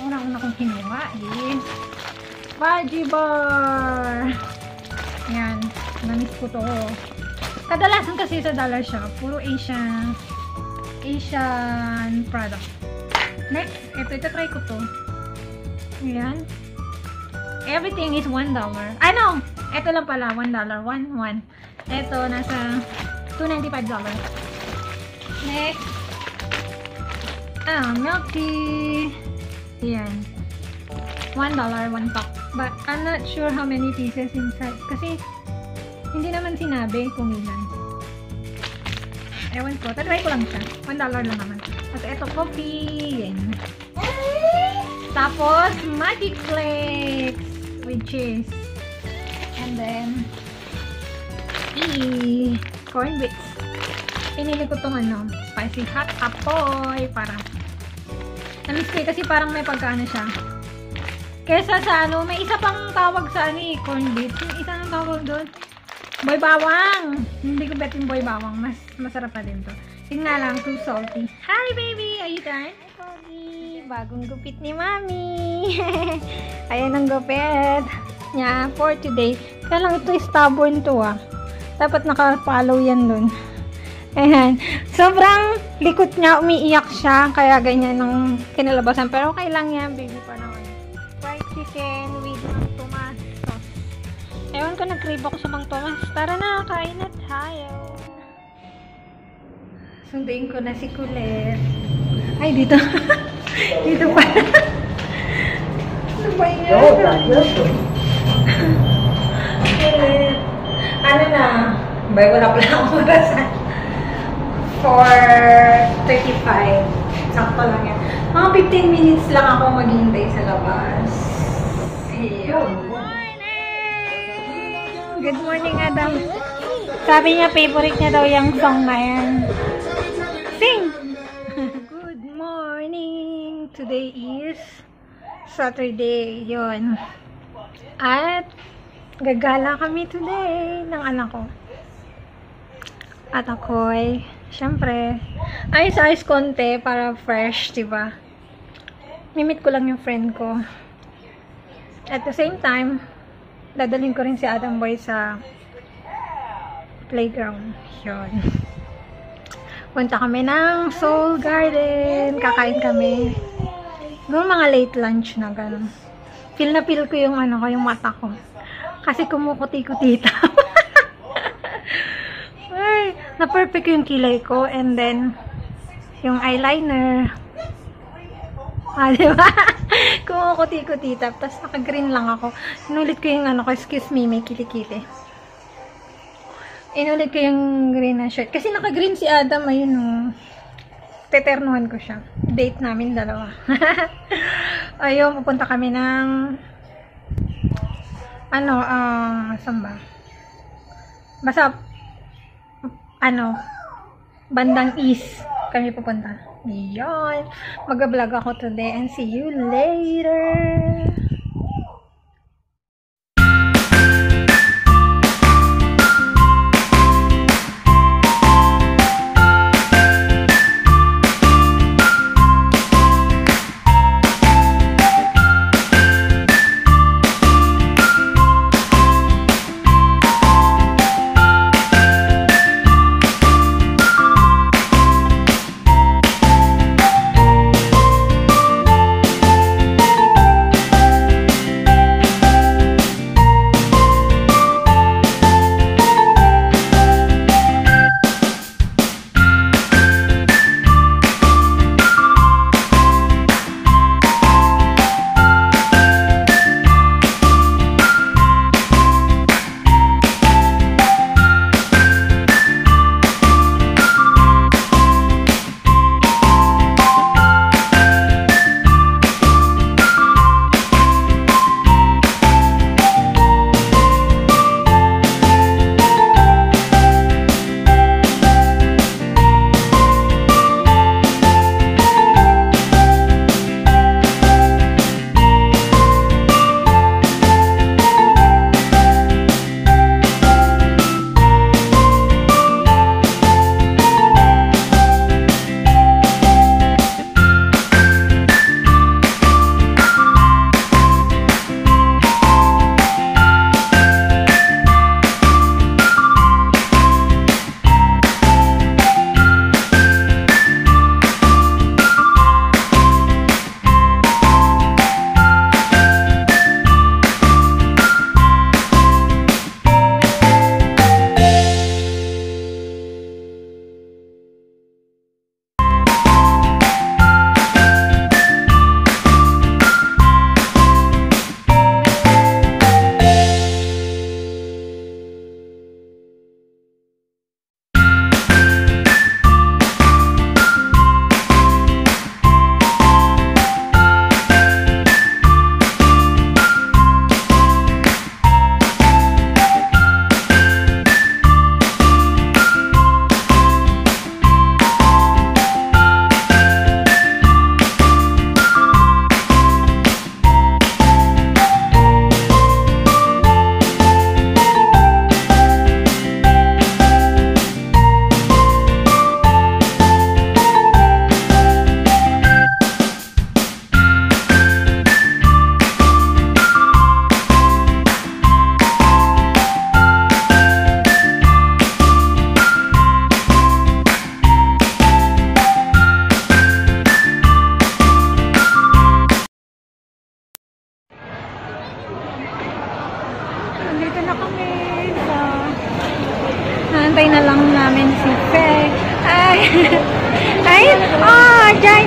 Una kong kinuha is Fudgy Bar. Yan. Namiss ko to. Kadalasan kasi sa Dollar Shop, puro Asian product. Next, ito try ko to. Ayan. Everything is $1. Ano? Ito lang pala, $1. 1. Ito, nasa $2.95. Next, milk tea. Ayan. $1, 1 pack. But, I'm not sure how many pieces inside. Kasi, hindi naman sinabi kung ilan. Ewan ko. Tatry ko lang siya. $1 lang naman. At ito, coffee. Yan. Tapos, Magic Flakes with cheese. And then, corn bits. Pinili ko itong spicy hot apoy. Para, na-miss ko kasi parang may pagkaano siya. Kesa sa may isa pang tawag sa corn bits. Yung isa nang tawag doon. Boy bawang! Hindi ko bet yung boy bawang. Masarap pa din to. Yun nga lang, too salty. Hi, baby! Are you done? Hi, Pogi! Bagong gupit ni Mami! Ayan ang gupit niya for today. Kaya lang ito stubborn to Dapat naka-follow yan dun. Ayan. Sobrang likot niya. Umiiyak siya. Kaya ganyan ang kinalabasan. Pero okay lang yan, baby. Parang fried chicken with tomato sauce. Ewan ko, nag-crave ako sa Mang Tomas. Tara na, kain na tayo. Sunduin ko na si Kulit. Ay, dito. Dito pa. Ano ba yun? Kulit. Ano na? Bay, wala pala akong magasan. 4:35. Sakto lang yan. Mga 15 minutes lang ako maghihintay sa labas. Good morning, Adam. Sabi niya, favorite niya daw yung song na yan. Sing! Good morning! Today is Saturday. Yun. At gagala kami today ng anak ko. At ako'y, syempre, ayos-ayos konti para fresh, diba? Mimit ko lang yung friend ko. At the same time, dadalhin ko rin si Adam Boy sa playground. Yun. Punta kami ng Soul Garden. Kakain kami. Doon mga late lunch na gano'n. Feel na feel ko yung yung mata ko. Kasi kumukuti-kutita. Ay, na-perfect yung kilay ko. And then, yung eyeliner. Diba? Kumukuti-kuti. Tapos, naka-green lang ako. Inulit ko yung excuse me, may kilikili. Inulit ko yung green na shirt. Kasi naka-green si Adam, ayun teternuhan ko siya. Date namin dalawa. Ayun, pupunta kami ng saan ba? Basta, bandang east kami pupunta. Yan. Mag-vlog ako today and see you later. Dito na kami. So, naantay na lang namin si Faye. Ay! Ay! Oh! Jai!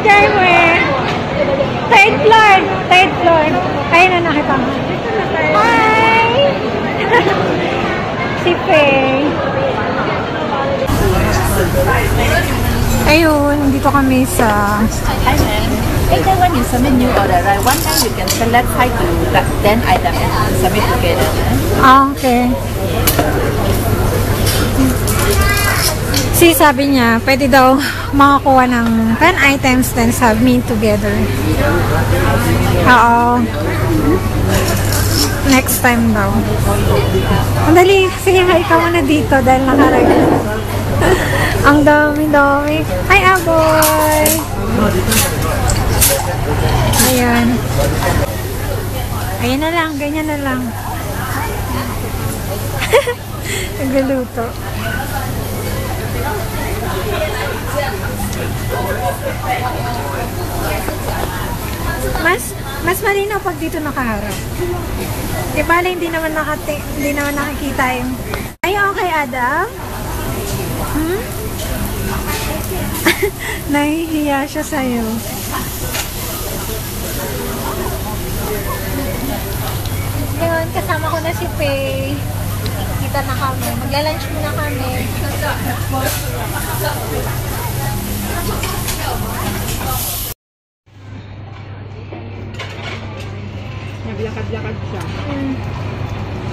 Third floor! Third floor! Ayun na nakita mo. Hi! Si Faye. Ayun, dito kami sa... Hi, ma'am. Anytime when you submit new order, right? One time you can select 5 to 10 items and submit together. Ah, okay. Si sabi niya, pwede daw makakuha ng 10 items then submit together. Oo. Next time daw. Ang dali. Sige, ikaw muna dito dahil nakarag. Ang dami-dami. Hi, Aboy! Ayan. Ayan na lang. Ganyan na lang. Nagluluto. Mas malinaw pag dito nakaharap. Di bale, hindi naman nakikita yung... Ay, okay, Adam? Hmm? Nahihiya siya sa'yo. Ngayon, kasama ko na si Faye. Kita na kami. Magla-lunch muna kami. Naglakad-lakad siya.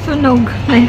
Sunog. Ay.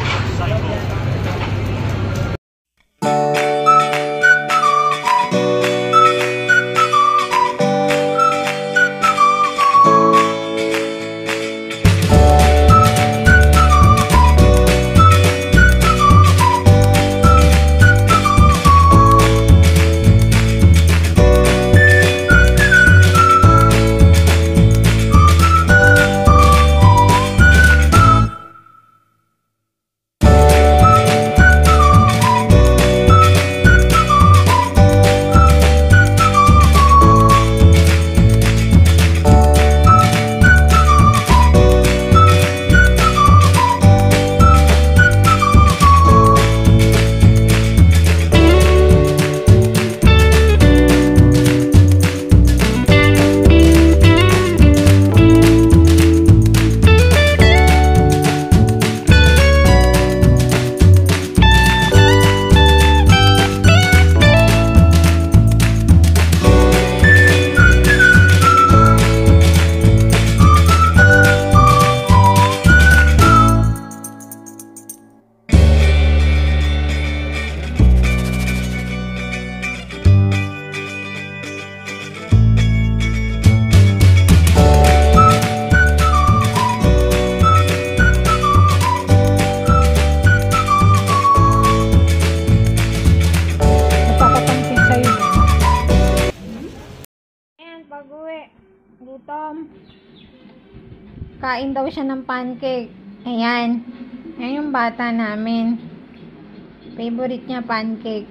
Gutom. Kain daw siya ng pancake. Ayan. Ayan yung bata namin. Favorite niya pancake.